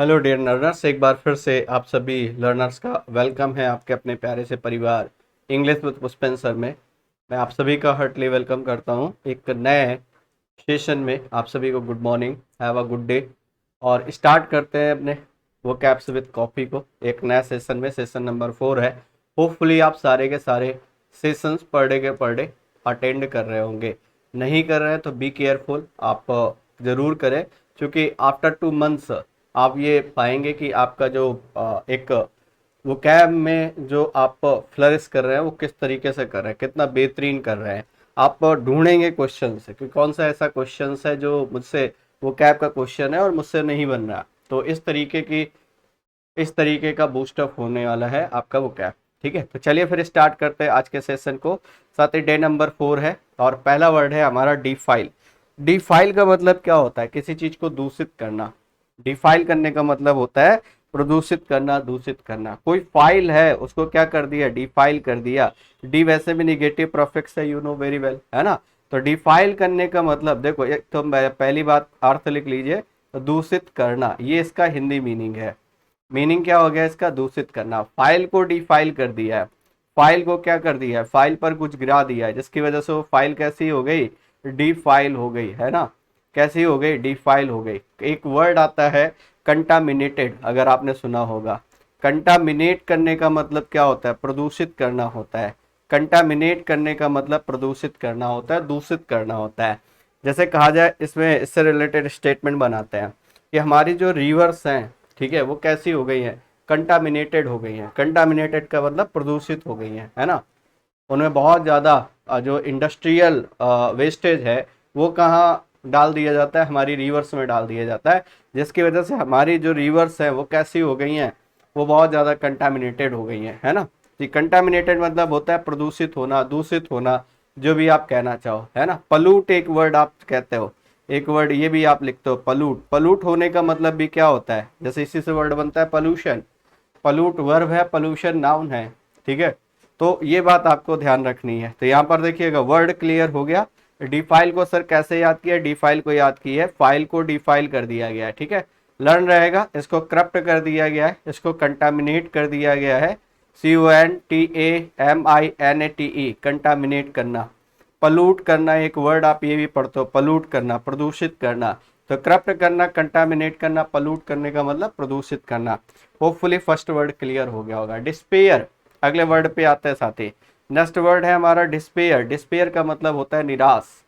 Hello dear learners, एक बार फिर से आप सभी लर्नर्स का वेलकम है आपके अपने प्यारे से परिवार इंग्लिश विद पुष्पेंसर में। मैं आप सभी का हार्टली वेलकम करता हूं एक नए सेशन में। आप सभी को good morning, have a good day. और स्टार्ट करते हैं अपने वो कैप्स विद कॉफ़ी को एक नया सेशन में। सेशन नंबर 4 है। होपफुली आप सारे के सारे सेशंस पर डे के पर डे अटेंड कर रहे होंगे। नहीं कर रहे हैं तो बी केयरफुल, आप ज़रूर करें, क्योंकि आफ्टर 2 मंथ्स आप ये पाएंगे कि आपका जो एक वो कैब में जो आप फ्लरिश कर रहे हैं वो किस तरीके से कर रहे हैं, कितना बेहतरीन कर रहे हैं। आप ढूंढेंगे क्वेश्चन से कि कौन सा ऐसा क्वेश्चन है जो मुझसे वो कैब का क्वेश्चन है और मुझसे नहीं बन रहा। तो इस तरीके का बूस्टअप होने वाला है आपका वो कैब। ठीक है, तो चलिए फिर स्टार्ट करते हैं आज के सेशन को। साथ ही डे नंबर 4 है और पहला वर्ड है हमारा डिफाइल। डिफाइल का मतलब क्या होता है? किसी चीज को दूषित करना। डिफाइल करने का मतलब होता है प्रदूषित करना, दूषित करना। कोई फाइल है उसको क्या कर दिया? डिफाइल कर दिया। डी वैसे भी निगेटिव प्रोफिक्स है, यू नो वेरी वेल, है ना। तो डिफाइल करने का मतलब देखो, एक तो पहली बात अर्थ लिख लीजिए, तो दूषित करना, ये इसका हिंदी मीनिंग है। मीनिंग क्या हो गया इसका? दूषित करना। फाइल को डिफाइल कर दिया है। फाइल को क्या कर दिया है? फाइल पर कुछ गिरा दिया है, जिसकी वजह से वो फाइल कैसी हो गई? डिफाइल हो गई, है ना। कैसी हो गई? डिफाइल हो गई। एक वर्ड आता है कंटामिनेटेड, अगर आपने सुना होगा। कंटामिनेट करने का मतलब क्या होता है? प्रदूषित करना होता है। कंटामिनेट करने का मतलब प्रदूषित करना होता है, दूषित करना होता है। जैसे कहा जाए, इसमें इससे रिलेटेड स्टेटमेंट बनाते हैं कि हमारी जो रिवर्स हैं, ठीक है, वो कैसी हो गई हैं? कंटामिनेटेड हो गई हैं। कंटामिनेटेड का मतलब प्रदूषित हो गई हैं, है ना। उनमें बहुत ज़्यादा जो इंडस्ट्रियल वेस्टेज है वो कहाँ डाल दिया जाता है? हमारी रिवर्स में डाल दिया जाता है, जिसकी वजह से हमारी जो रिवर्स है वो कैसी हो गई हैं? वो बहुत ज़्यादा कंटामिनेटेड हो गई हैं, है ना। जी, कंटामिनेटेड मतलब होता है प्रदूषित होना, दूषित होना, जो भी आप कहना चाहो, है ना। पलूट एक वर्ड आप कहते हो, एक वर्ड ये भी आप लिखते हो, पलूट। पलूट होने का मतलब भी क्या होता है? जैसे इसी से वर्ड बनता है पॉल्यूशन। पलूट वर्ब है, पॉल्यूशन नाउन है। ठीक है, तो ये बात आपको ध्यान रखनी है। तो यहाँ पर देखिएगा, वर्ड क्लियर हो गया। डिफाइल को सर कैसे याद किया? डिफाइल को याद किया है, फाइल को डिफाइल कर दिया गया है। ठीक है, लर्न रहेगा। इसको करप्ट कर दिया गया है, इसको कंटामिनेट कर दिया गया है। CONTAMINATE, कंटामिनेट करना। पलूट करना एक वर्ड आप ये भी पढ़ते हो, पलूट करना, प्रदूषित करना। तो करप्ट करना, कंटामिनेट करना, पलूट करने का मतलब प्रदूषित करना। होपफुली फर्स्ट वर्ड क्लियर हो गया होगा। डिस्पेयर, अगले वर्ड पे आते हैं साथी। नेक्स्ट वर्ड है हमारा डिस्पेयर। डिस्पेयर का मतलब होता है निराश।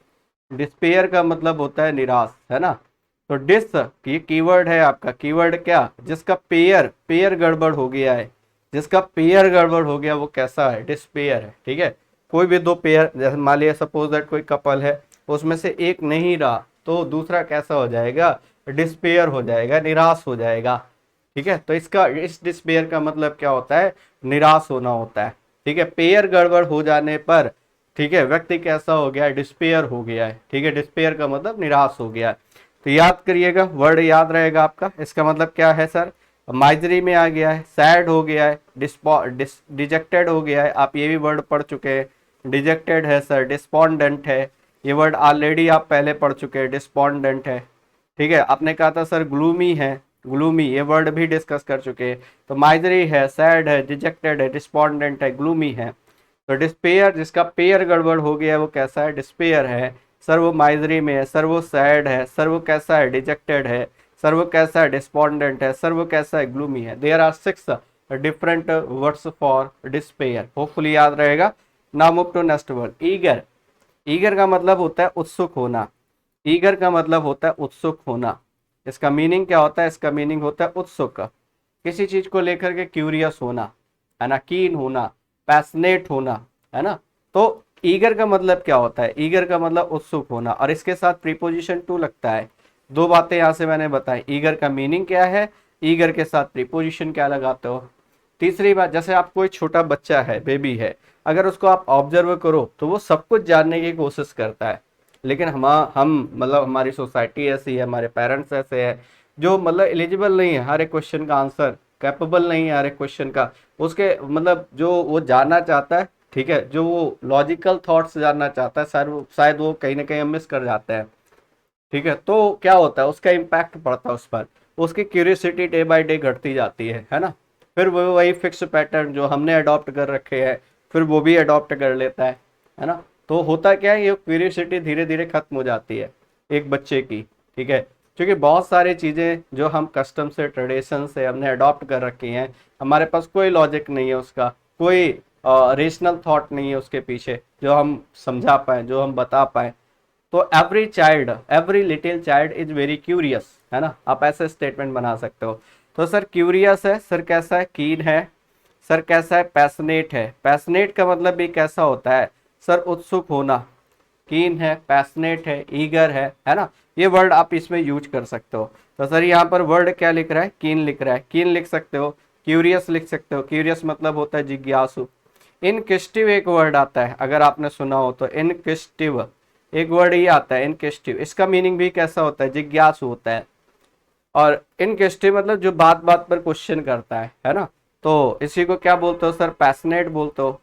डिस्पेयर का मतलब होता है निराश, है ना। तो डिस, ये कीवर्ड है आपका। कीवर्ड क्या? जिसका पेयर पेयर गड़बड़ हो गया है। जिसका पेयर गड़बड़ हो गया वो कैसा है? डिस्पेयर है। ठीक है, कोई भी दो पेयर, जैसे मान लिया सपोज दैट कोई कपल है, उसमें से एक नहीं रहा तो दूसरा कैसा हो जाएगा? डिस्पेयर हो जाएगा, निराश हो जाएगा। ठीक है, तो इसका इस डिस्पेयर का मतलब क्या होता है? निराश होना होता है। ठीक है, पेयर गड़बड़ हो जाने पर, ठीक है, व्यक्ति कैसा हो गया? डिस्पेयर हो गया है। ठीक है, डिस्पेयर का मतलब निराश हो गया है। तो याद करिएगा, वर्ड याद रहेगा आपका। इसका मतलब क्या है सर? माइजरी में आ गया है, सैड हो गया है, डिजेक्टेड हो गया है। आप ये भी वर्ड पढ़ चुके हैं, डिजेक्टेड है सर, डिस्पॉन्डेंट है। ये वर्ड ऑलरेडी आप पहले पढ़ चुके हैं, डिस्पॉन्डेंट है। ठीक है, आपने कहा था सर ग्लूमी है, ग्लूमी, ये वर्ड भी डिस्कस कर चुके हैं। तो माइजरी है, सैड है, डिजेक्टेड है, डिस्पॉन्डेंट है, ग्लूमी है। तो डिस्पेयर, जिसका पेयर गड़बड़ हो गया है वो कैसा है? डिस्पेयर है। सर वो माइजरी में है, सर वो सैड है, सर वो कैसा है? डिजेक्टेड है, सर वो कैसा है? डिस्पॉन्डेंट है, सर वो कैसा है? ग्लूमी है। There are 6 different words for despair. Hopefully याद रहेगा। Now move to next word, eager. Eager का मतलब होता है उत्सुक होना। ईगर का मतलब होता है उत्सुक होना। इसका मीनिंग क्या होता है? इसका मीनिंग होता है उत्सुक, किसी चीज को लेकर के क्यूरियस होना, है ना, कीन होना, पैशनेट होना, है ना। तो ईगर का मतलब क्या होता है? ईगर का मतलब उत्सुक होना, और इसके साथ प्रीपोजिशन टू लगता है। दो बातें यहां से मैंने बताई, ईगर का मीनिंग क्या है, ईगर के साथ प्रीपोजिशन क्या लगाते हो। तीसरी बात, जैसे आप कोई छोटा बच्चा है, बेबी है, अगर उसको आप ऑब्जर्व करो तो वो सब कुछ जानने की कोशिश करता है। लेकिन हम मतलब हमारी सोसाइटी ऐसी है, हमारे पेरेंट्स ऐसे हैं जो मतलब एलिजिबल नहीं है हर एक क्वेश्चन का आंसर, कैपेबल नहीं है हर एक क्वेश्चन का, उसके मतलब जो वो जानना चाहता है, ठीक है, जो वो लॉजिकल थॉट्स जानना चाहता है, शायद वो कहीं ना कहीं हम मिस कर जाते हैं। ठीक है, तो क्या होता है? उसका इम्पैक्ट पड़ता है उस पर। उसकी क्यूरियोसिटी डे बाय डे घटती जाती है ना। फिर वो वही फिक्स पैटर्न जो हमने अडॉप्ट कर रखे हैं फिर वो भी अडॉप्ट कर लेता है ना। तो होता क्या है, ये क्यूरियोसिटी धीरे धीरे खत्म हो जाती है एक बच्चे की, ठीक है। क्योंकि बहुत सारी चीज़ें जो हम कस्टम से ट्रेडिशन से हमने अडॉप्ट कर रखी हैं, हमारे पास कोई लॉजिक नहीं है उसका, कोई रेशनल थॉट नहीं है उसके पीछे जो हम समझा पाए, जो हम बता पाए। तो every child, every little child is very curious, है ना, आप ऐसे स्टेटमेंट बना सकते हो। तो सर क्यूरियस है, सर कैसा है, कीन है, सर कैसा है, पैशनेट है। पैशनेट का मतलब भी कैसा होता है सर, उत्सुक होना। कीन है, पैशनेट है, ईगर है ना, ये वर्ड आप इसमें यूज कर सकते हो। तो सर यहाँ पर वर्ड क्या लिख रहा है, कीन लिख रहा है, कीन लिख सकते हो, क्यूरियस लिख सकते हो, क्यूरियस मतलब होता है जिज्ञासु। इनक्विजिटिव एक वर्ड आता है, अगर आपने सुना हो तो, इनक्विजिटिव एक वर्ड ही आता है, इनक्विजिटिव, इसका मीनिंग भी कैसा होता है, जिज्ञासु होता है। और इनक्विजिटिव मतलब जो बात बात पर क्वेश्चन करता है ना। तो इसी को क्या बोलते हो सर, पैशनेट बोलते हो।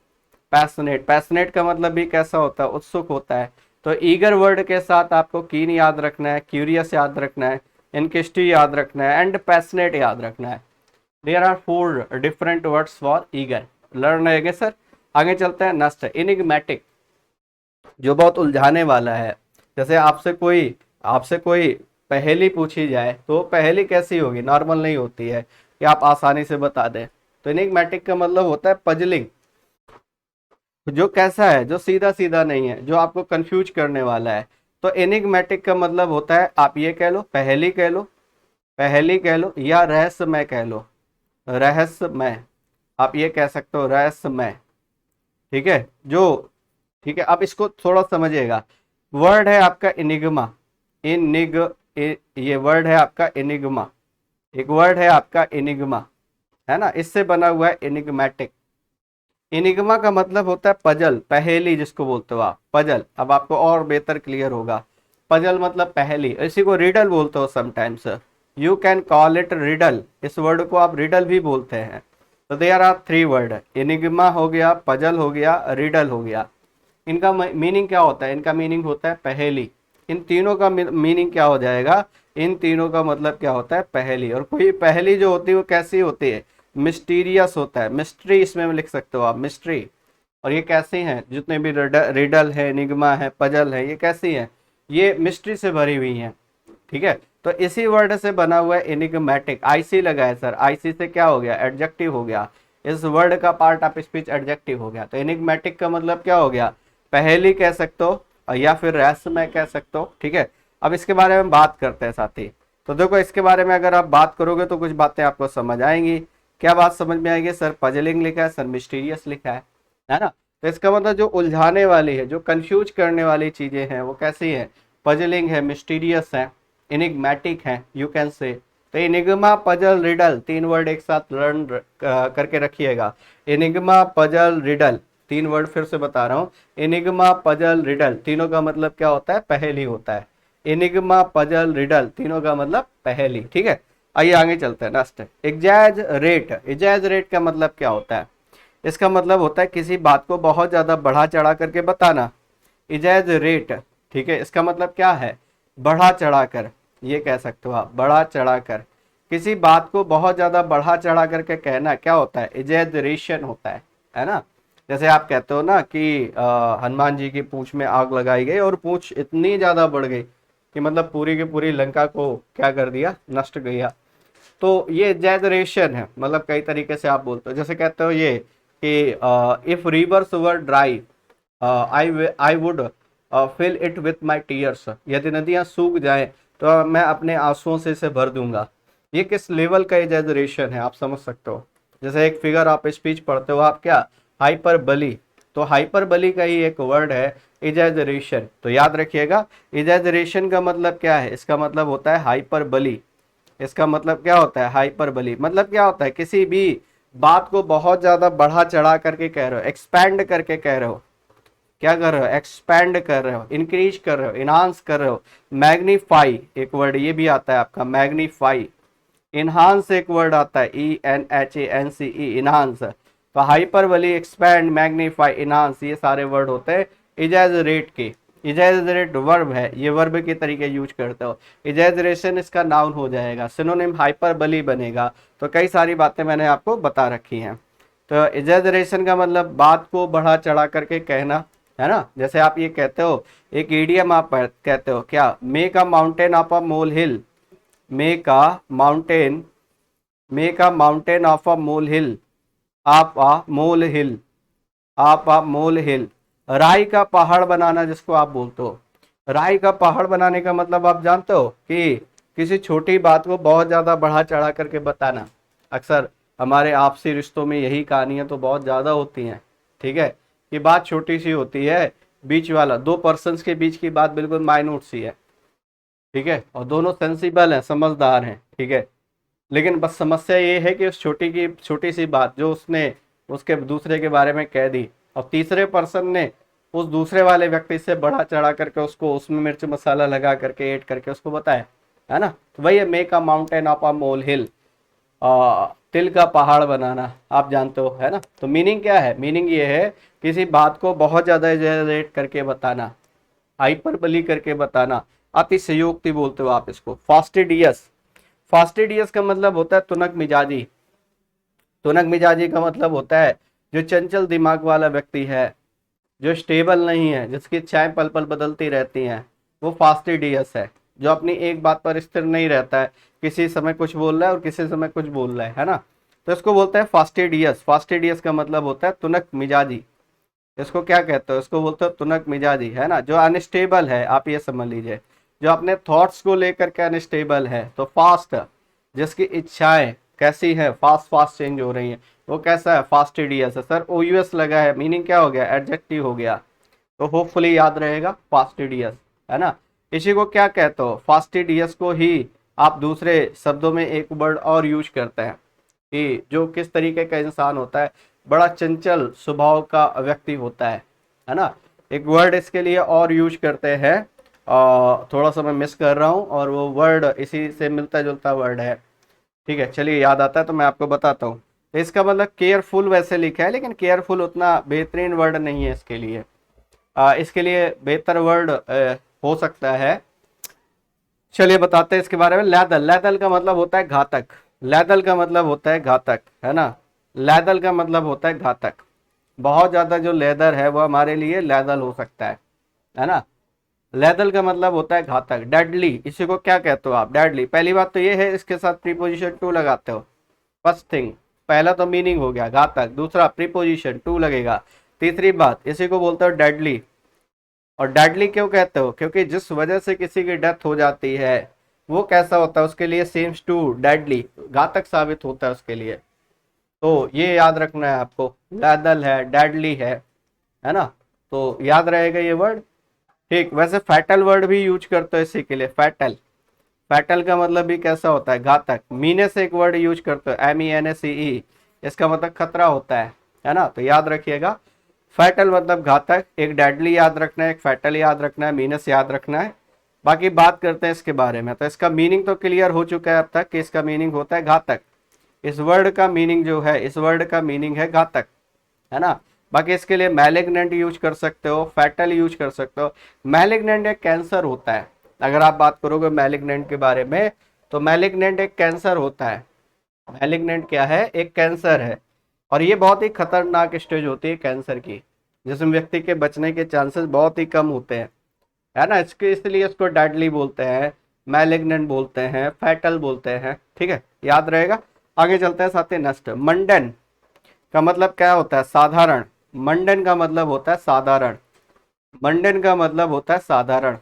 पैशनेट, पैशनेट का मतलब भी कैसा होता है, उत्सुक होता है। तो ईगर वर्ड के साथ आपको कीन याद रखना है, क्यूरियस याद रखना है, इनक्विजिटिव याद रखना है एंड पैशनेट याद रखना है। There are 4 different words for eager, learn रहेंगे सर। आगे चलते हैं, नेक्स्ट है इनिग्मेटिक, जो बहुत उलझाने वाला है। जैसे आपसे कोई पहेली पूछी जाए तो पहेली कैसी होगी, नॉर्मल नहीं होती है कि आप आसानी से बता दें। तो इनिग्मेटिक का मतलब होता है पजलिंग, जो कैसा है, जो सीधा सीधा नहीं है, जो आपको कंफ्यूज करने वाला है। तो एनिग्मेटिक का मतलब होता है, आप ये कह लो, पहेली कह लो, पहेली कह लो, या रहस्यमय कह लो, रहस्यमय, आप ये कह सकते हो रहस्यमय, ठीक है। जो, ठीक है, आप इसको थोड़ा समझिएगा। वर्ड है आपका इनिग्मा, ये वर्ड है आपका इनिग्मा, एक वर्ड है आपका इनिग्मा, है ना, इससे बना हुआ है इनिग्मेटिक। इनिग्मा का मतलब होता है पजल, पहेली जिसको बोलते हो आप, पजल। अब आपको और बेहतर क्लियर होगा, पजल मतलब पहेली, इसी को रिडल बोलते हो sometimes, you can call it riddle, इस वर्ड को आप रिडल भी बोलते हैं। तो देयर आर 3 वर्ड, इनिग्मा हो गया, पजल हो गया, रिडल हो गया। इनका मीनिंग क्या होता है, इनका मीनिंग होता है पहेली। इन तीनों का मीनिंग क्या हो जाएगा, इन तीनों का मतलब क्या होता है, पहेली। और कोई पहेली जो होती है वो कैसी होती है, मिस्टीरियस होता है, मिस्ट्री इसमें लिख सकते हो आप, मिस्ट्री। और ये कैसी हैं, जितने भी रिडल है, निगमा है, पजल है, ये कैसी हैं, ये मिस्ट्री से भरी हुई हैं, ठीक है। तो इसी वर्ड से बना हुआ है एनिग्मेटिक, आईसी लगा है सर, आईसी से क्या हो गया, एडजेक्टिव हो गया, इस वर्ड का पार्ट ऑफ स्पीच एडजेक्टिव हो गया। तो एनिग्मेटिक का मतलब क्या हो गया, पहेली कह सकते हो या फिर रहस्यमय कह सकते हो, ठीक है। अब इसके बारे में बात करते हैं साथी। तो देखो इसके बारे में अगर आप बात करोगे तो कुछ बातें आपको समझ आएंगी। क्या बात समझ में आएगी सर, पजलिंग लिखा है सर, मिस्टीरियस लिखा है ना। तो इसका मतलब जो उलझाने वाली है, जो कंफ्यूज करने वाली चीजें हैं वो कैसी है, पजलिंग है, मिस्टीरियस है, इनिग्मेटिक है, यू कैन से। तो इनिग्मा, पजल, रिडल, 3 वर्ड एक साथ लर्न करके रखिएगा। इनिग्मा, पजल, रिडल, 3 वर्ड फिर से बता रहा हूँ, इनिग्मा, पजल, रिडल, तीनों का मतलब क्या होता है, पहेली होता है। इनिग्मा, पजल, रिडल, तीनों का मतलब पहेली, ठीक है। आइए आगे चलते हैं, नेक्स्ट एग्जैज रेट। एग्जैज रेट का मतलब क्या होता है, इसका मतलब होता है किसी बात को बहुत ज्यादा बढ़ा चढ़ा करके बताना, एग्जैज रेट, ठीक है। इसका मतलब क्या है, बढ़ा चढ़ा कर, ये कह सकते हो आप, बढ़ा चढ़ा कर, किसी बात को बहुत ज्यादा बढ़ा चढ़ा करके कहना क्या होता है, एग्जैजरेशन होता है ना। जैसे आप कहते हो ना कि हनुमान जी की पूंछ में आग लगाई गई और पूंछ इतनी ज्यादा बढ़ गई कि मतलब पूरी की पूरी लंका को क्या कर दिया, नष्ट किया। तो ये एग्जैजरेशन है, मतलब कई तरीके से आप बोलते हो। जैसे कहते हो ये कि if rivers were dry I would fill it with my tears, यदि नदियां सूख जाएं तो मैं अपने आंसुओं से इसे भर दूंगा। ये किस लेवल का एग्जैजरेशन है आप समझ सकते हो। जैसे एक फिगर आप स्पीच पढ़ते हो आप, क्या, हाइपरबली, तो हाइपरबली का ही एक वर्ड है एग्जैजरेशन। तो याद रखिएगा, एग्जैजरेशन का मतलब क्या है, इसका मतलब होता है हाइपरबली। इसका मतलब क्या होता है, हाइपरबली मतलब क्या होता है, किसी भी बात को बहुत ज्यादा बढ़ा चढ़ा करके कह रहे हो, एक्सपैंड करके कह रहे हो, क्या कर रहे हो, एक्सपैंड कर रहे हो, इंक्रीज कर रहे हो, इनहांस कर रहे हो। मैग्नीफाई एक वर्ड ये भी आता है आपका, मैग्नीफाई। इनहांस एक वर्ड आता है, ENHANCE, इनहांस। तो हाइपरबली, एक्सपैंड, मैग्नीफाई, इनहांस, ये सारे वर्ड होते हैं एग्जैजरेट के। इजैजरेट वर्ब है, ये वर्ब के तरीके यूज करते हो। इजैजरेशन इसका नाउन हो जाएगा। सिनोनिम हाइपरबली बनेगा। तो कई सारी बातें मैंने आपको बता रखी हैं। तो इजैजरेशन का मतलब बात को बढ़ा चढ़ा करके कहना, है ना। जैसे आप ये कहते हो, एक ईडियम आप कहते हो क्या, make a mountain of a mole hill, make a mountain, make a mountain of a mole hill, आप आ मोल हिल, आप आ मोल हिल। राई का पहाड़ बनाना जिसको आप बोलते हो, राई का पहाड़ बनाने का मतलब आप जानते हो कि किसी छोटी बात को बहुत ज्यादा बढ़ा चढ़ा करके बताना। अक्सर हमारे आपसी रिश्तों में यही कहानियां तो बहुत ज्यादा होती हैं, ठीक है। कि बात छोटी सी होती है, बीच वाला दो पर्सन्स के बीच की बात बिल्कुल माइन्यूट सी है, ठीक है, और दोनों सेंसिबल हैं, समझदार हैं, ठीक है। लेकिन बस समस्या ये है कि उस छोटी सी बात जो उसने उसके दूसरे के बारे में कह दी, और तीसरे पर्सन ने उस दूसरे वाले व्यक्ति से बढ़ा चढ़ा करके उसको उसमें मिर्च मसाला लगा करके ऐड करके उसको बताया, है ना। तो वही है make a mountain of a mole hill, तिल का पहाड़ बनाना, आप जानते हो, है ना। तो मीनिंग क्या है, मीनिंग ये है किसी बात को बहुत ज्यादा एग्जैजरेट करके बताना, हाइपरबली करके बताना, अतिशयोक्ति बोलते हो आप इसको। फास्टिडियस, फास्टिडियस का मतलब होता है तुनक मिजाजी। तुनक मिजाजी का मतलब होता है जो चंचल दिमाग वाला व्यक्ति है, जो स्टेबल नहीं है, जिसकी इच्छाएं पल पल बदलती रहती हैं, वो फास्टिडियस है। जो अपनी एक बात पर स्थिर नहीं रहता है, किसी समय कुछ बोल रहा है और किसी समय कुछ बोल रहा है ना। तो इसको बोलते हैं फास्टिडियस। फास्टिडियस का मतलब होता है तुनक मिजाजी। इसको क्या कहते हो, इसको बोलते हो तुनक मिजाजी, है ना। जो अनस्टेबल है, आप ये समझ लीजिए, जो अपने थॉट्स को लेकर के अनस्टेबल है। तो फास्ट, जिसकी इच्छाएं कैसी है, फास्ट फास्ट चेंज हो रही हैं, वो कैसा है, फास्टिडियस है। सर ओयूएस लगा है, मीनिंग क्या हो गया, एडजेक्टिव हो गया। तो होपफुली याद रहेगा फास्टिडियस, है ना। इसी को क्या कहते हो, फास्टिडियस को ही आप दूसरे शब्दों में एक वर्ड और यूज करते हैं कि जो किस तरीके का इंसान होता है, बड़ा चंचल स्वभाव का व्यक्ति होता है ना। एक वर्ड इसके लिए और यूज करते हैं, थोड़ा सा मैं मिस कर रहा हूँ, और वो वर्ड इसी से मिलता जुलता वर्ड है, ठीक है। चलिए याद आता है तो मैं आपको बताता हूँ। तो इसका मतलब केयरफुल वैसे लिखा है, लेकिन केयरफुल उतना बेहतरीन वर्ड नहीं है इसके लिए। इसके लिए बेहतर वर्ड हो सकता है, चलिए बताते हैं इसके बारे में। लैदल, लैदल का मतलब होता है घातक। लैदल का मतलब होता है घातक, है ना। लैदल का मतलब होता है घातक। बहुत ज्यादा जो लेदर है वो हमारे लिए लैदल हो सकता है ना। लैदल का मतलब होता है घातक। डेडली, इसी को क्या कहते हो आप, डेडली। पहली बात तो ये है, इसके साथ प्रीपोजिशन टू लगाते हो। फर्स्ट थिंग, पहला तो मीनिंग हो गया घातक, दूसरा प्रीपोजिशन टू लगेगा, तीसरी बात इसी को बोलते हो डेडली। और डेडली क्यों कहते हो, क्योंकि जिस वजह से किसी की डेथ हो जाती है वो कैसा होता है, उसके लिए सेम्स टू डेडली, घातक साबित होता है उसके लिए। तो ये याद रखना है आपको, लैदल है, डेडली है ना। तो याद रहेगा ये वर्ड, ठीक। वैसे फैटल वर्ड भी यूज करते हो इसी के लिए, फैटल। फैटल का मतलब भी कैसा होता है, घातक। मीने से एक वर्ड यूज करते हो, MENACE, इसका मतलब खतरा होता है ना। तो याद रखिएगा, फैटल मतलब घातक, एक डेडली याद रखना है, एक फैटल याद रखना है, मीनस याद रखना है। बाकी बात करते हैं इसके बारे में। तो इसका मीनिंग तो क्लियर हो चुका है अब तक कि इसका मीनिंग होता है घातक। इस वर्ड का मीनिंग जो है, इस वर्ड का मीनिंग है घातक, है ना। बाकी इसके लिए मैलिग्नेंट यूज कर सकते हो, फैटल यूज कर सकते हो। मैलिग्नेंट एक कैंसर होता है, अगर आप बात करोगे मैलिग्नेंट के बारे में, तो मैलिग्नेंट एक कैंसर होता है। मैलिग्नेंट क्या है, एक कैंसर है। और ये बहुत ही खतरनाक स्टेज होती है कैंसर की, जिसमें व्यक्ति के बचने के चांसेस बहुत ही कम होते हैं, है ना। इसके इसलिए इसको डेडली बोलते हैं, मैलिग्नेंट बोलते हैं, फैटल बोलते हैं, ठीक है, याद रहेगा। आगे चलते हैं साथ ही। नेक्स्ट, मंडन का मतलब क्या होता है, साधारण। मंडन का मतलब होता है साधारण। मंडन का मतलब होता है साधारण,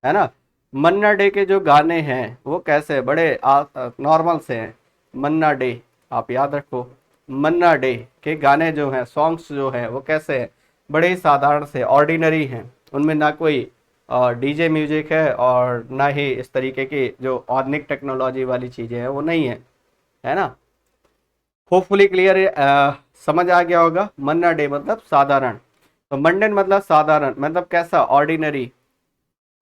है ना। मन्ना डे के जो गाने हैं वो कैसे हैं? बड़े नॉर्मल से हैं। मन्ना डे, आप याद रखो, मन्ना डे के गाने जो हैं, सॉन्ग्स जो हैं, वो कैसे हैं? बड़े ही साधारण से, ऑर्डिनरी हैं। उनमें ना कोई डीजे म्यूजिक है और ना ही इस तरीके की जो आधुनिक टेक्नोलॉजी वाली चीजें हैं वो नहीं है ना। होपफुली क्लियर, समझ आ गया होगा। मन्ना डे मतलब साधारण। तो मंडन मतलब साधारण, मतलब कैसा, ऑर्डिनरी।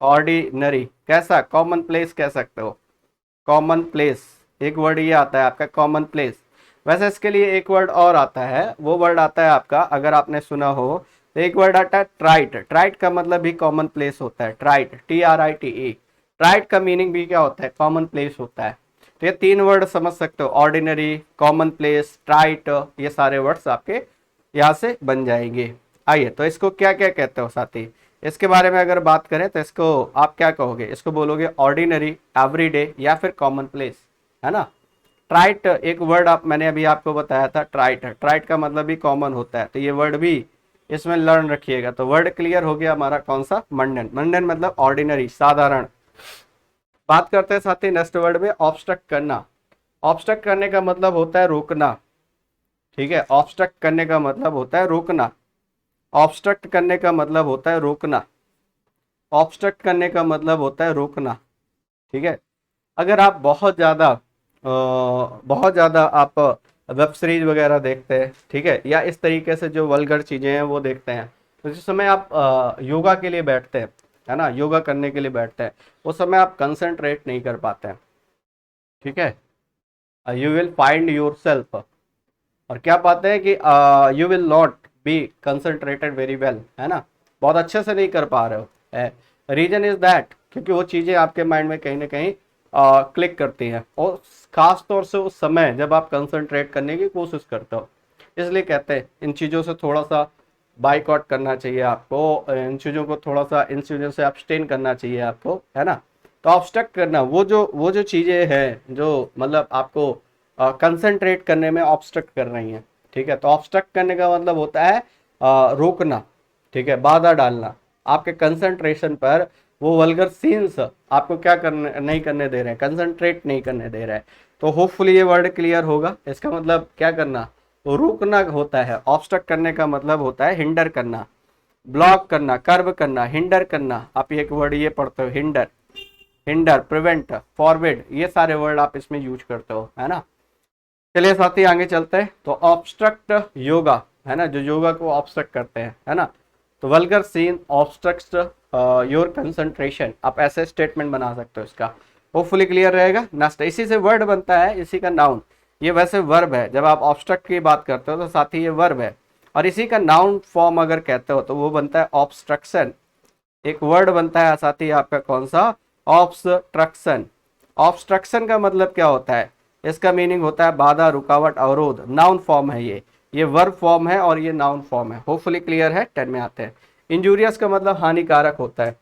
ऑर्डिनरी कैसा, कॉमन प्लेस कह सकते हो। कॉमन प्लेस, एक वर्ड ये आता है आपका, कॉमन प्लेस। वैसे इसके लिए एक वर्ड और आता है, वो वर्ड आता है आपका, अगर आपने सुना हो, तो एक वर्ड आता है ट्राइट। ट्राइट का मतलब भी कॉमन प्लेस होता है, ट्राइट, TRITE। ट्राइट का मीनिंग भी क्या होता है, कॉमन प्लेस होता है। तो ये 3 वर्ड समझ सकते हो, ऑर्डिनरी, कॉमन प्लेस, ट्राइट, ये सारे वर्ड्स आपके यहाँ से बन जाएंगे। आइए, तो इसको क्या क्या कहते हो साथी, इसके बारे में अगर बात करें तो इसको आप क्या कहोगे, इसको बोलोगे ऑर्डिनरी, एवरीडे या फिर कॉमन प्लेस, है ना। ट्राइट एक वर्ड आप, मैंने अभी आपको बताया था, ट्राइट है, ट्राइट का मतलब भी कॉमन होता है, तो ये वर्ड भी इसमें लर्न रखिएगा। तो वर्ड क्लियर हो गया हमारा कौन सा, मंडन। मंडन मतलब ऑर्डिनरी, साधारण। बात करते हैं साथी नेक्स्ट वर्ड में, ऑब्स्ट्रक्ट करना। ऑब्स्ट्रक्ट करने का मतलब होता है रोकना, ठीक है। ऑब्स्ट्रक्ट करने का मतलब होता है रोकना। ऑब्स्ट्रक्ट करने का मतलब होता है रोकना। ऑब्स्ट्रक्ट करने का मतलब होता है रोकना, ठीक है। अगर आप बहुत ज़्यादा आप वेब सीरीज वगैरह देखते हैं, ठीक है, या इस तरीके से जो वल्गर चीज़ें हैं वो देखते हैं, तो जिस समय आप योगा के लिए बैठते हैं, है ना, योगा करने के लिए बैठते हैं, उस समय आप कंसंट्रेट नहीं कर पाते हैं, ठीक है। You will find your self, और क्या पाते हैं कि you will not be concentrated very well, है ना, बहुत अच्छे से नहीं कर पा रहे हो। रीजन इज दैट, क्योंकि वो चीज़ें आपके माइंड में कहीं ना कहीं क्लिक करती हैं, और खास तौर से उस समय जब आप कंसंट्रेट करने की कोशिश करते हो। इसलिए कहते हैं इन चीज़ों से थोड़ा सा बाइकआउट करना चाहिए आपको, इन चीज़ों को थोड़ा सा, इन चीज़ों से अब्सटेन करना चाहिए आपको, है ना। तो ऑब्स्ट्रक्ट करना, वो जो चीज़ें हैं जो मतलब आपको कंसंट्रेट करने में ऑब्स्ट्रक्ट कर रही हैं, ठीक है। तो ऑब्स्ट्रक्ट करने का मतलब होता है रोकना, ठीक है, बाधा डालना आपके कंसंट्रेशन पर। वो वल्गर सीन्स आपको क्या करने नहीं करने दे रहे हैं, कंसंट्रेट नहीं करने दे रहे हैं। तो होपफुली ये वर्ड क्लियर होगा। इसका मतलब क्या करना, तो रोकना होता है। ऑब्स्ट्रक्ट करने का मतलब होता है हिंडर करना, ब्लॉक करना, कर्व करना, हिंडर करना। आप एक वर्ड ये पढ़ते हो, हिंडर, हिंडर, प्रिवेंट, फॉरवर्ड, ये सारे वर्ड आप इसमें यूज करते हो, है ना। चलिए साथी आगे चलते हैं। तो ऑब्स्ट्रक्ट योगा, है ना, जो योगा को ऑब्स्ट्रक्ट करते हैं, है ना। तो vulgar scene obstructs your concentration, आप ऐसे स्टेटमेंट बना सकते हो इसका। होपफुली क्लियर रहेगा। नेक्स्ट, इसी से वर्ड बनता है, इसी का नाउन। ये वैसे वर्ब है, जब आप ऑब्स्ट्रक्ट की बात करते हो तो साथी ये वर्ब है, और इसी का नाउन फॉर्म अगर कहते हो तो वो बनता है ऑब्स्ट्रक्शन। एक वर्ड बनता है साथी आपका कौन सा, ऑब्स्ट्रक्शन। ऑब्स्ट्रक्शन का मतलब क्या होता है, इसका मीनिंग होता है बाधा, रुकावट, अवरोध। नाउन फॉर्म है ये वर्ब फॉर्म है और ये नाउन फॉर्म है। होपफुली क्लियर है। 10 में आते हैं। इंजूरियस का मतलब हानिकारक होता है।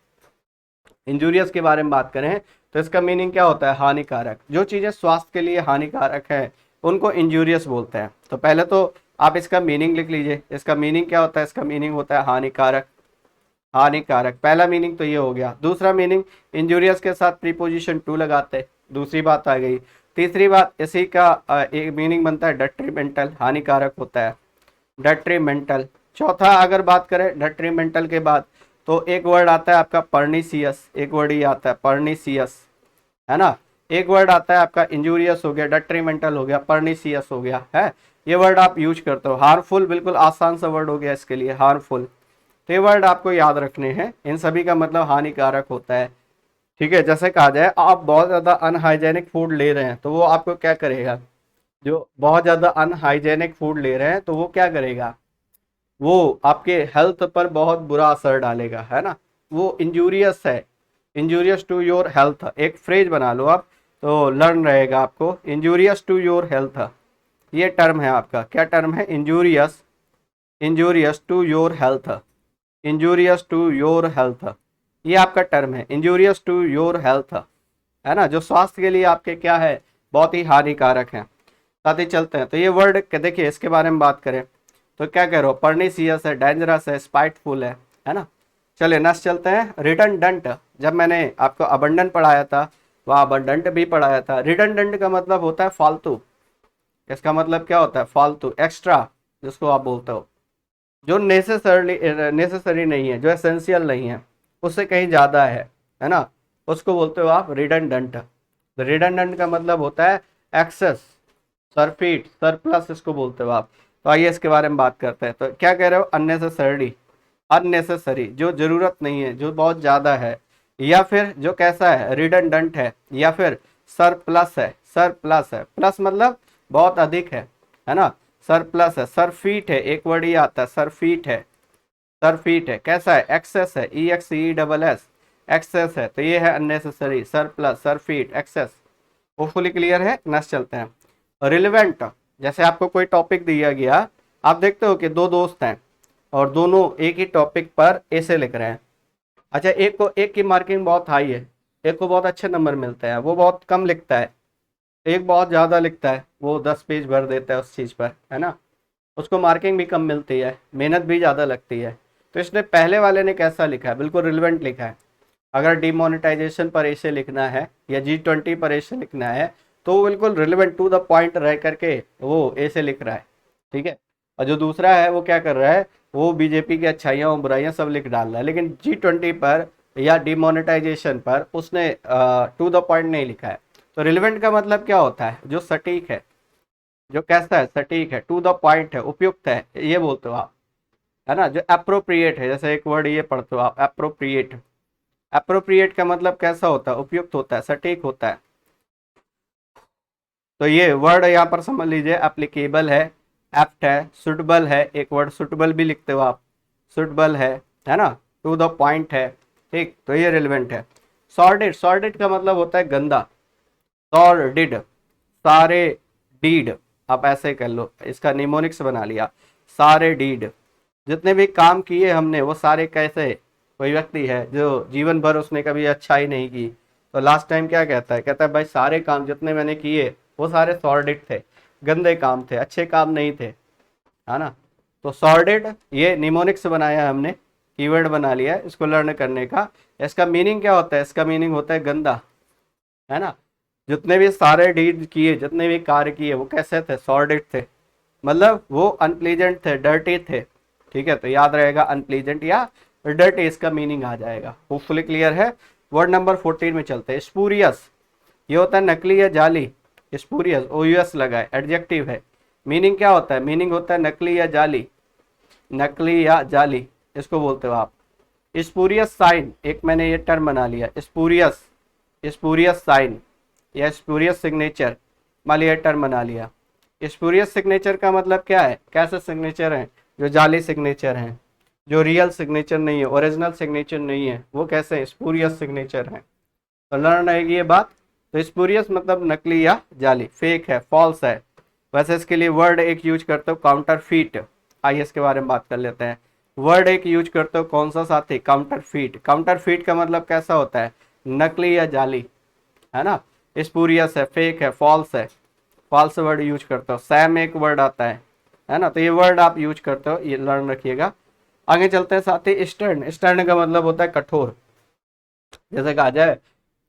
इंजूरियस के बारे में बात करें तो इसका मीनिंग क्या होता है, हानिकारक। जो चीजें स्वास्थ्य के लिए हानिकारक है उनको इंजूरियस बोलते हैं। तो पहले तो आप इसका मीनिंग लिख लीजिए। इसका मीनिंग क्या होता है, इसका मीनिंग होता है हानिकारक। हानिकारक, पहला मीनिंग तो ये हो गया। दूसरा मीनिंग, इंजूरियस के साथ प्रीपोजिशन टू लगाते, दूसरी बात आ गई। तीसरी बात, इसी का एक मीनिंग बनता है डेट्रीमेंटल, हानिकारक होता है, डेट्रीमेंटल। चौथा अगर बात करें डेट्रीमेंटल के बाद, तो एक वर्ड आता है आपका पर्निसियस। एक वर्ड ये आता है पर्निसियस, है ना। एक वर्ड आता है आपका इंजूरियस हो गया, डेट्रीमेंटल हो गया, पर्निसियस हो गया, है। ये वर्ड आप यूज करते हो। हार्मफुल, बिल्कुल आसान सा वर्ड हो गया इसके लिए, हार्मफुल। तो ये वर्ड आपको याद रखने हैं। इन सभी का मतलब हानिकारक होता है, ठीक है। जैसे कहा जाए आप बहुत ज़्यादा अनहाइजेनिक फूड ले रहे हैं तो वो आपको क्या करेगा, जो बहुत ज़्यादा अनहाइजेनिक फूड ले रहे हैं तो वो क्या करेगा, वो आपके हेल्थ पर बहुत बुरा असर डालेगा, है ना। वो इंजूरियस है, इंजूरियस टू योर हेल्थ। एक फ्रेज बना लो आप तो लर्न रहेगा आपको, इंजूरियस टू योर हेल्थ। ये टर्म है आपका, क्या टर्म है, injurious, injurious to your health, injurious to your health. ये आपका टर्म है, इंजूरियस टू योर हेल्थ, है ना, जो स्वास्थ्य के लिए आपके क्या है, बहुत ही हानिकारक है। साथ ही चलते हैं। तो ये वर्ड देखिए, इसके बारे में बात करें तो क्या कह रहे हो, पर्निसियस है, डेंजरस है, स्पाइटफुल है ना। चलिए नेक्स्ट चलते हैं, रिडंडेंट। जब मैंने आपको अबंडन पढ़ाया था वह अबंडेंट भी पढ़ाया था। रिडंडेंट का मतलब होता है फालतू। इसका मतलब क्या होता है, फालतू, एक्स्ट्रा, जिसको आप बोलते हो, जो नेसेसरी नहीं है, जो एसेंशियल नहीं है, उससे कहीं ज़्यादा है ना, उसको बोलते हो आप रिडंडेंट। रिडंडेंट का मतलब होता है एक्सेस, सरफीट, सरप्लस, इसको बोलते हो आप। तो आइए इसके बारे में बात करते हैं। तो क्या कह रहे हो, अननेसेसरी, अननेसेसरी, जो जरूरत नहीं है, जो बहुत ज़्यादा है, या फिर जो कैसा है, रिडंडेंट है, या फिर सरप्लस है। सरप्लस है, प्लस मतलब बहुत अधिक है ना। सरप्लस है, सरफीट है, एक वर्ड ये आता है, सरफीट है, सरफीट है, कैसा है, एक्सेस है, EXCESS, एक्सेस है, तो ये है unnecessary, surplus, surfeit, excess. Hopefully clear है, नेक्स्ट चलते हैं। रिलेवेंट, जैसे आपको कोई टॉपिक दिया गया, आप देखते हो कि दो दोस्त हैं और दोनों एक ही टॉपिक पर ऐसे लिख रहे हैं। अच्छा, एक की मार्किंग बहुत हाई है, एक को बहुत अच्छे नंबर मिलते हैं, वो बहुत कम लिखता है, एक बहुत ज़्यादा लिखता है, वो 10 पेज भर देता है उस चीज़ पर, है ना, उसको मार्किंग भी कम मिलती है, मेहनत भी ज़्यादा लगती है। तो इसने पहले वाले ने कैसा लिखा है, बिल्कुल रिलेवेंट लिखा है। अगर डिमोनेटाइजेशन पर ऐसे लिखना है या G20 पर ऐसे लिखना है तो वो बिल्कुल रिलेवेंट टू द पॉइंट रह करके वो ऐसे लिख रहा है, ठीक है। और जो दूसरा है वो क्या कर रहा है, वो बीजेपी की अच्छाइयाँ और बुराइयाँ सब लिख डाल रहा है, लेकिन G20 पर या डिमोनेटाइजेशन पर उसने टू द पॉइंट नहीं लिखा है। तो रिलेवेंट का मतलब क्या होता है, जो सटीक है, जो कैसा है, सटीक है, टू द पॉइंट है, उपयुक्त है, ये बोलते हो आप, है ना। जो अप्रोप्रिएट है, जैसे एक वर्ड ये पढ़ते हो आप, अप्रोप्रिएट। अप्रोप्रिएट का मतलब कैसा होता है, उपयुक्त होता है, सटीक होता है। तो ये वर्ड यहाँ पर समझ लीजिए, एप्लीकेबल है, एप्ट है, सुटेबल है, एक वर्ड सुटेबल भी लिखते हो आप, सुटेबल है ना, टू द पॉइंट है, ठीक, तो ये रिलेवेंट है। सॉर्डेड, सॉर्डेड का मतलब होता है गंदा, सॉर्डिड, सारे डीड, आप ऐसे कर लो, इसका निमोनिक्स बना लिया, सारे डीड, जितने भी काम किए हमने वो सारे कैसे, कोई व्यक्ति है जो जीवन भर उसने कभी अच्छाई नहीं की, तो लास्ट टाइम क्या कहता है, कहता है भाई सारे काम जितने मैंने किए वो सारे सॉर्डेड थे, गंदे काम थे, अच्छे काम नहीं थे, है ना। तो सॉर्डेड ये निमोनिक्स बनाया है हमने, कीवर्ड बना लिया है इसको लर्न करने का। इसका मीनिंग क्या होता है, इसका मीनिंग होता है गंदा, है ना। जितने भी सारे डीड किए, जितने भी कार्य किए वो कैसे थे, सॉर्डेड थे, मतलब वो अनप्लीजेंट थे, डर्टी थे, ठीक है। तो याद रहेगा अनप्लीजेंट या डर्टी, इसका मीनिंग आ जाएगा। होपफुली क्लियर है। वर्ड नंबर 14 में चलते हैं। स्पूरियस, ये होता है नकली या जाली, स्पूरियस, OUS लगा है, एडजेक्टिव है। मीनिंग क्या होता है, मीनिंग होता है नकली या जाली, नकली या जाली, इसको बोलते हो आप। स्पूरियस साइन, एक मैंने ये टर्म बना लिया, स्पूरियस, स्पूरियस साइन या स्पूरियस सिग्नेचर, मान लिया टर्म बना लिया। स्पूरियस सिग्नेचर का मतलब क्या है, कैसे सिग्नेचर हैं, जो जाली सिग्नेचर हैं, जो रियल सिग्नेचर नहीं है, ओरिजिनल सिग्नेचर नहीं है, वो कैसे हैं, स्पूरियस सिग्नेचर हैं। तो लर्न रहेगी ये बात। तो स्पूरियस मतलब नकली या जाली, फेक है, फॉल्स है। वैसे इसके लिए वर्ड एक यूज करते हो, काउंटरफीट। आइए इसके बारे में बात कर लेते हैं। वर्ड एक यूज करते हो कौन सा साथी, काउंटरफीट। काउंटरफीट का मतलब कैसा होता है, नकली या जाली, है ना। स्पूरियस है, फेक है, फॉल्स है, फॉल्स वर्ड यूज करते हो। सैम एक वर्ड आता है ना, तो ये वर्ड आप यूज करते हो, ये लर्न रखिएगा। आगे चलते हैं साथी। स्टर्न, स्टर्न का मतलब होता है कठोर। जैसे कहा जाए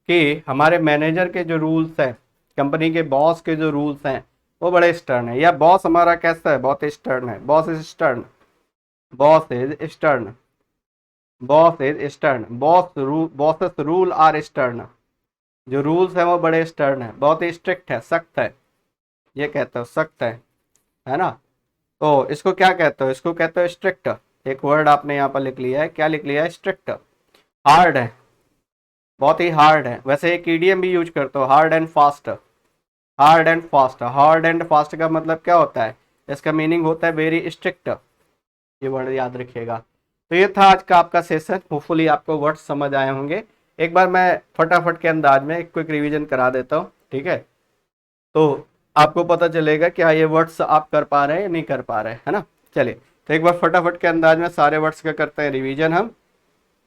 कि हमारे मैनेजर के जो रूल्स हैं, कंपनी के बॉस के जो रूल्स हैं वो बड़े स्टर्न है, या बॉस हमारा कैसा है, बहुत स्टर्न है, boss is stern, boss is stern, boss is stern, bosses rule are stern, जो रूल्स हैं वो बड़े स्टर्न है, बहुत ही स्ट्रिक्ट है, सख्त है, ये कहते हो सख्त है ना। तो इसको क्या कहते हो, इसको कहते हो स्ट्रिक्ट। एक वर्ड आपने यहाँ पर लिख लिया है, क्या लिख लिया है, स्ट्रिक्ट। हार्ड है, बहुत ही हार्ड है। वैसे एक ईडीएम भी यूज करते हो, hard and fast, hard and fast. Hard and fast का मतलब क्या होता है, इसका मीनिंग होता है वेरी स्ट्रिक्ट, ये वर्ड याद रखिएगा। तो ये था आज का आपका सेशन, होपफुली आपको वर्ड समझ आए होंगे। एक बार मैं फटाफट के अंदाज में एक क्विक रिवीजन करा देता हूँ, ठीक है। तो आपको पता चलेगा कि हाँ ये वर्ड्स आप कर पा रहे हैं या नहीं कर पा रहे हैं, है ना। चलिए, तो एक बार फटाफट के अंदाज में सारे वर्ड्स का करते हैं रिवीजन हम,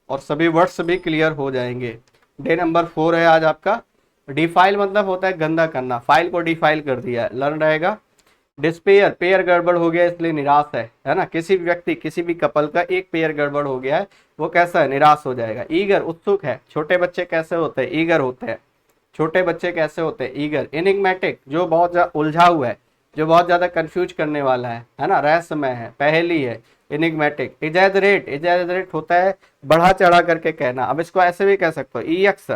और सभी वर्ड्स भी क्लियर हो जाएंगे। डे नंबर 4 है आज आपका। डिफाइल मतलब होता है गंदा करना, फाइल को डिफाइल कर दिया है, लर्न रहेगा। डिस्पेयर, पेयर गड़बड़ हो गया इसलिए निराश है ना। किसी भी व्यक्ति, किसी भी कपल का एक पेयर गड़बड़ हो गया है, वो कैसा है, निराश हो जाएगा। ईगर, उत्सुक है। छोटे बच्चे कैसे होते हैं, ईगर होते हैं। छोटे बच्चे कैसे होते हैं, ईगर। एनिग्मेटिक, जो बहुत ज्यादा उलझा हुआ है, जो बहुत ज्यादा कंफ्यूज करने वाला है ना, रहस्यमय है, पहेली है, एनिग्मेटिक। एग्जैजरेट, एग्जैजरेट होता है बढ़ा चढ़ा करके कहना। अब इसको ऐसे भी कह सकते हो, ईएक्स,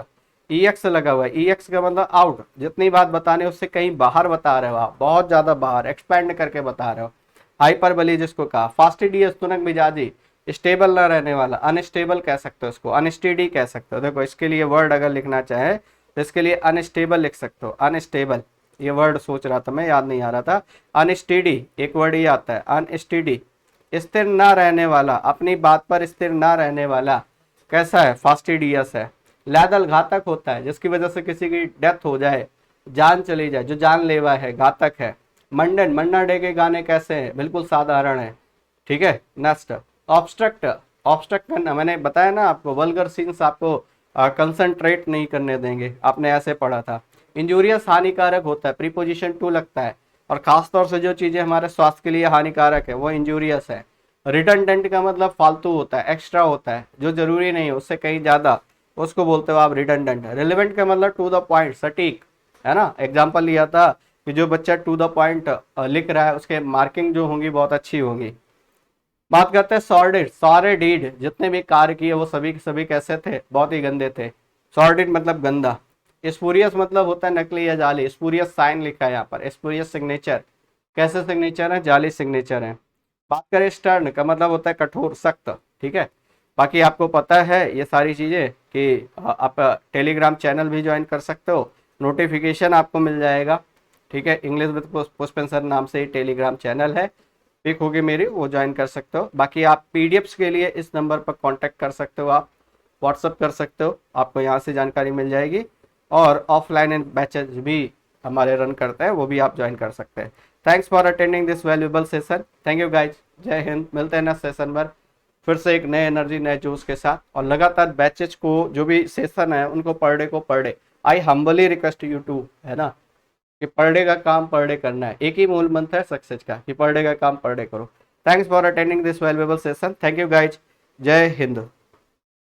ईएक्स लगा हुआ है, ईएक्स का मतलब आउट, जितनी बात बताने उससे कहीं बाहर बता रहे हो आप, बहुत ज्यादा बाहर, एक्सपेंड करके बता रहे हो। हाइपरबली जिसको कहा। फास्टिडियस, तुनक मिजाजी, स्टेबल ना रहने वाला, अनस्टेबल कह सकते हो इसको, अनस्टेडी कह सकते हो। देखो इसके लिए वर्ड अगर लिखना चाहे तो इसके लिए अनस्टेबल लिख सकते हो, अनस्टेबल। ये वर्ड सोच रहा था मैं, याद नहीं आ रहा था। अनस्टेडी एक वर्ड ही आता है, अनस्टेडी, स्थिर ना रहने वाला, अपनी बात पर स्थिर ना रहने वाला कैसा है? फास्टिडियस है। लैदल घातक होता है, जिसकी वजह से किसी की डेथ हो जाए, जान चली जाए, जो जानलेवा है, घातक है। मंडन, मन्ना डे के गाने कैसे हैं? बिल्कुल साधारण है। ठीक है, नेक्स्ट ऑब्स्ट्रक्ट। ऑब्स्ट्रक्ट करना, मैंने बताया ना आपको, वल्गर सीन्स आपको कंसंट्रेट नहीं करने देंगे, आपने ऐसे पढ़ा था। इंजूरियस हानिकारक होता है, प्रीपोजिशन टू लगता है, और खासतौर से जो चीजें हमारे स्वास्थ्य के लिए हानिकारक है वो इंजूरियस है। रिडंडेंट का मतलब फालतू होता है, एक्स्ट्रा होता है, जो जरूरी नहीं है उससे कहीं ज्यादा, उसको बोलते हो आप रिडंडेंट। रिलेवेंट का मतलब टू द पॉइंट, सटीक, है ना। एग्जाम्पल लिया था कि जो बच्चा टू द पॉइंट लिख रहा है उसके मार्किंग जो होंगी बहुत अच्छी होंगी। बात करते हैं सॉर्डेड। सॉर्डेड, जितने भी कार्य किए वो सभी के सभी कैसे थे? बहुत ही गंदे थे। सॉर्डेड मतलब गंदा। स्पूरियस मतलब होता है नकली या जाली। स्पूरियस साइन लिखा है यहाँ पर, स्पूरियस सिग्नेचर। कैसे सिग्नेचर है? जाली सिग्नेचर है। बात करें स्टर्न का मतलब होता है कठोर, सख्त। ठीक है, बाकी आपको पता है ये सारी चीजें कि आप टेलीग्राम चैनल भी ज्वाइन कर सकते हो, नोटिफिकेशन आपको मिल जाएगा। ठीक है, इंग्लिश विद पुष्पेंसर नाम से ही टेलीग्राम चैनल है, पिक होगी मेरी, वो ज्वाइन कर सकते हो। बाकी आप पीडीएफ्स के लिए इस नंबर पर कांटेक्ट कर सकते हो, आप व्हाट्सअप कर सकते हो, आपको यहाँ से जानकारी मिल जाएगी। और ऑफलाइन एंड बैचेज भी हमारे रन करते हैं, वो भी आप ज्वाइन कर सकते हैं। Thanks for attending this valuable session. Thank you guys, जय हिंद। मिलते हैं नेक्स्ट सेशन पर फिर से एक नए एनर्जी, नए जोश के साथ। और लगातार बैचेज को, जो भी सेशन है उनको per day I humbly request you to, है ना, कि पर डे का काम पर डे करना है। एक ही मूल मंत्र है सक्सेस का, कि पर डे का काम पर डे करो। Thanks for attending this valuable session. Thank you guys, जय हिंद।